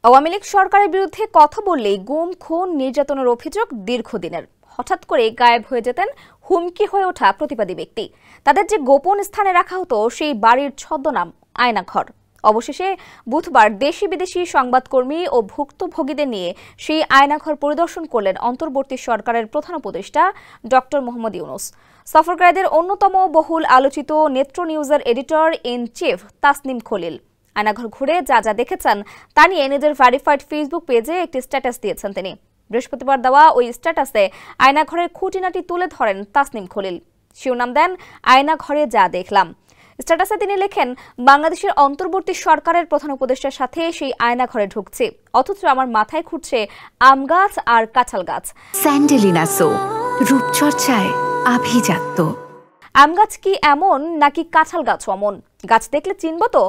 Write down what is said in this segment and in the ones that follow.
আওয়ামী লীগ সরকারের বিরুদ্ধে কথা বললেই গুম, খুন, নির্যাতনের অভিযোগ দীর্ঘদিনের। হঠাৎ করে গায়েব হয়ে যেতেন হুমকি হয়ে ওঠা প্রতিবাদী ব্যক্তি। তাদের যে গোপন স্থানে রাখা হতো সেই বাড়ির ছদ্মনাম আয়নাঘর। অবশেষে বুধবার দেশি বিদেশি সংবাদকর্মী ও ভুক্তভোগীদের নিয়ে সেই আয়নাঘর পরিদর্শন করলেন অন্তর্বর্তী সরকারের প্রধান উপদেষ্টা ডক্টর মোহাম্মদ ইউনূস। সফরকারীদের অন্যতম বহুল আলোচিত নেত্র নিউজের editor in chief Tasnim Khalil Aynaghor ঘুরে যা যা দেখেছেন তা নিয়ে নিজের ভেরিফাইড ফেসবুক পেজে একটি স্ট্যাটাস দিয়েছেন তিনি। বৃহস্পতিবার দেওয়া ওই স্ট্যাটাসে আয়নাঘরের খুঁটিনাটি তুলে ধরেন তাসনিম খলিল। শিরোনাম দেন আয়নাঘরে যা দেখলাম। স্ট্যাটাসে তিনি লেখেন, বাংলাদেশের অন্তর্বর্তী সরকারের প্রধান উপদেষ্টার সাথে সেই আয়নাঘরে ঢুকছে, অথচ আমার মাথায় ঘুরছে আম গাছ আর কাঁঠাল গাছ। স্যান্ডেলিনা সো, রূপচর্চায় আভিজাত্য। আম গাছ কি এমন নাকি কাঁঠাল গাছ অমন? গাছ দেখলে চিনব তো।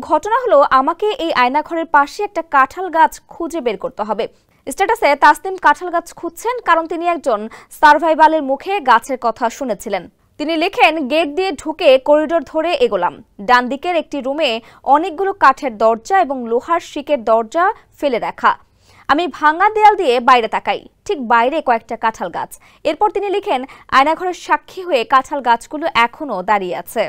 ঘটনা হলো, আমাকে এই আয়নাঘরের পাশে একটা কাঁঠাল গাছ খুঁজে বের করতে হবে। স্ট্যাটাসে তাসনিম কাঁঠাল গাছ খুঁজছেন কারণ তিনি একজন সার্ভাইভালের মুখে গাছের কথা শুনেছিলেন। তিনি লেখেন, গেট দিয়ে ঢুকে করিডোর ধরে এগোলাম। ডান দিকের একটি রুমে অনেকগুলো কাঠের দরজা এবং লোহার শিকের দরজা ফেলে রাখা। আমি ভাঙা দেয়াল দিয়ে বাইরে তাকাই, ঠিক বাইরে কয়েকটা কাঁঠাল গাছ। এরপর তিনি লিখেন, আয়নাঘরের সাক্ষী হয়ে কাঁঠাল গাছগুলো এখনো দাঁড়িয়ে আছে।